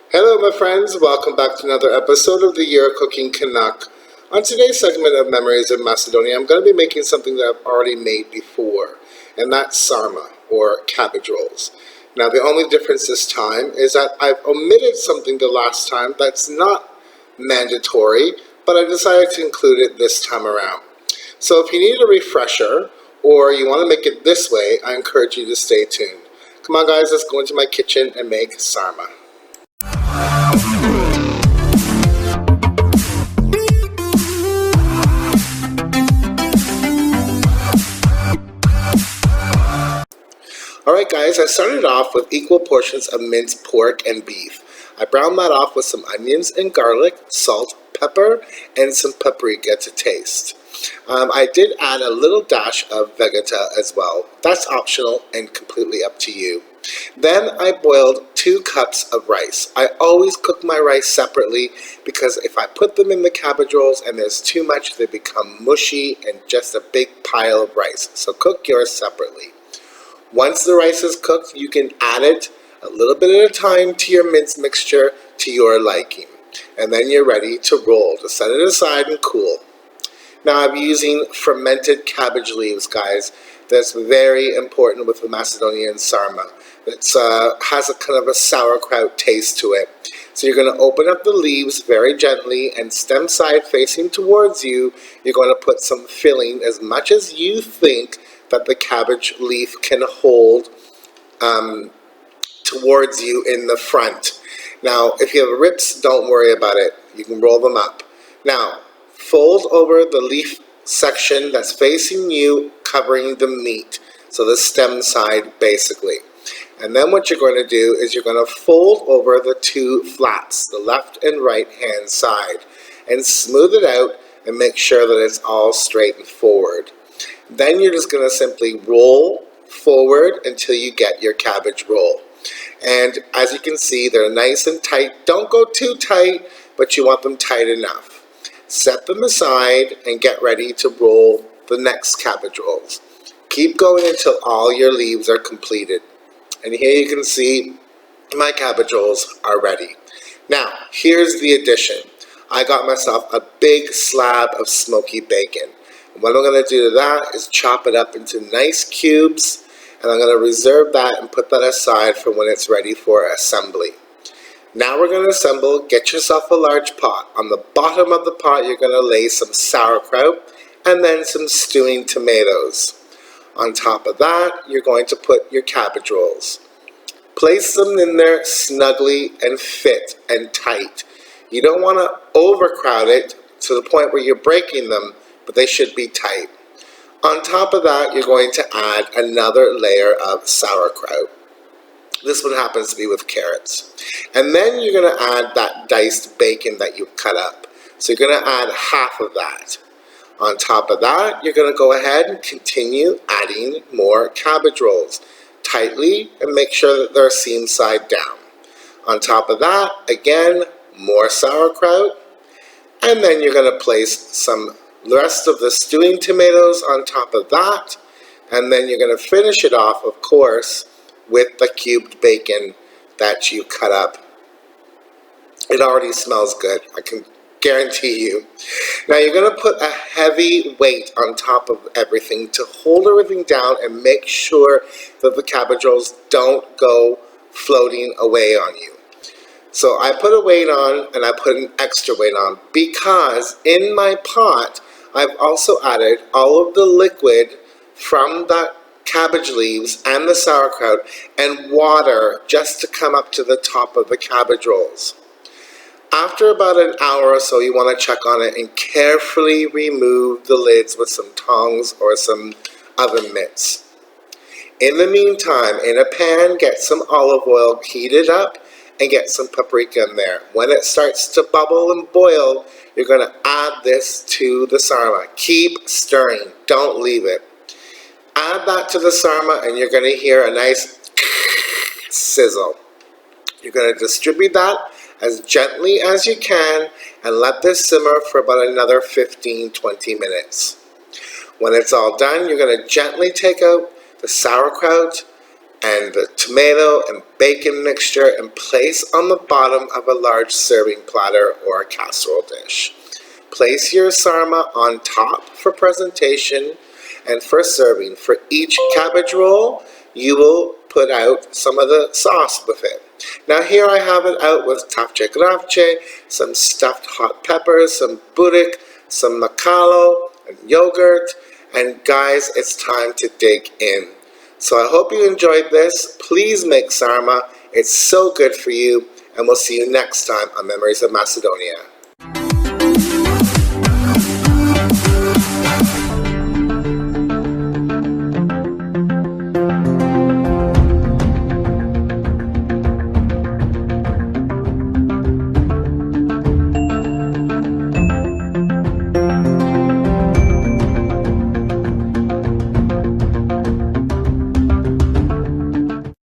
Hello my friends, welcome back to another episode of the Year Cooking Canuck. On today's segment of Memories of Macedonia, I'm going to be making something that I've already made before, and that's sarma, or cabbage rolls. Now the only difference this time is that I've omitted something the last time that's not mandatory, but I decided to include it this time around. So if you need a refresher, or you want to make it this way, I encourage you to stay tuned. Come on guys, let's go into my kitchen and make sarma. Alright guys, I started off with equal portions of minced pork and beef. I browned that off with some onions and garlic, salt, pepper, and some paprika to taste. I did add a little dash of vegeta as well. That's optional and completely up to you. Then I boiled 2 cups of rice. I always cook my rice separately because if I put them in the cabbage rolls and there's too much, they become mushy and just a big pile of rice. So cook yours separately. Once the rice is cooked, you can add it a little bit at a time to your mince mixture to your liking. And then you're ready to roll. Just set it aside and cool. Now I'm using fermented cabbage leaves, guys. That's very important with the Macedonian sarma. It has a kind of a sauerkraut taste to it. So you're going to open up the leaves very gently, and stem side facing towards you, you're going to put some filling as much as you think that the cabbage leaf can hold towards you in the front. Now if you have rips, don't worry about it. You can roll them up. Now fold over the leaf section that's facing you, covering the meat, so the stem side basically. And then what you're going to do is you're going to fold over the 2 flats, the left and right hand side, and smooth it out and make sure that it's all straight and forward. Then you're just going to simply roll forward until you get your cabbage roll. And as you can see, they're nice and tight. Don't go too tight, but you want them tight enough. Set them aside and get ready to roll the next cabbage rolls. Keep going until all your leaves are completed. And here you can see my cabbage rolls are ready. Now, here's the addition. I got myself a big slab of smoky bacon. And what I'm going to do to that is chop it up into nice cubes, and I'm going to reserve that and put that aside for when it's ready for assembly. Now we're going to assemble. Get yourself a large pot. On the bottom of the pot, you're going to lay some sauerkraut and then some stewing tomatoes. On top of that, you're going to put your cabbage rolls. Place them in there snugly and fit and tight. You don't want to overcrowd it to the point where you're breaking them, but they should be tight. On top of that, you're going to add another layer of sauerkraut. This one happens to be with carrots. And then you're going to add that diced bacon that you cut up. So you're going to add half of that. On top of that, you're going to go ahead and continue adding more cabbage rolls tightly and make sure that they're seam side down. On top of that, again, more sauerkraut. And then you're going to place some rest of the stewing tomatoes on top of that. And then you're going to finish it off, of course, with the cubed bacon that you cut up. It already smells good, I can guarantee you. Now you're going to put a heavy weight on top of everything to hold everything down and make sure that the cabbage rolls don't go floating away on you. So I put a weight on, and I put an extra weight on because in my pot I've also added all of the liquid from that cabbage leaves and the sauerkraut and water just to come up to the top of the cabbage rolls. After about an hour or so, you want to check on it and carefully remove the lids with some tongs or some oven mitts. In the meantime, in a pan, get some olive oil heated up and get some paprika in there. When it starts to bubble and boil, you're going to add this to the sarma. Keep stirring, don't leave it. Add that to the sarma and you're going to hear a nice sizzle. You're going to distribute that as gently as you can and let this simmer for about another 15-20 minutes. When it's all done, you're going to gently take out the sauerkraut, and the tomato and bacon mixture and place on the bottom of a large serving platter or a casserole dish. Place your sarma on top for presentation and for serving. For each cabbage roll, you will put out some of the sauce with it. Now here I have it out with tafce gravce, some stuffed hot peppers, some burek, some macalo, and yogurt. And guys, it's time to dig in. So I hope you enjoyed this. Please make sarma. It's so good for you. And we'll see you next time on Memories of Macedonia.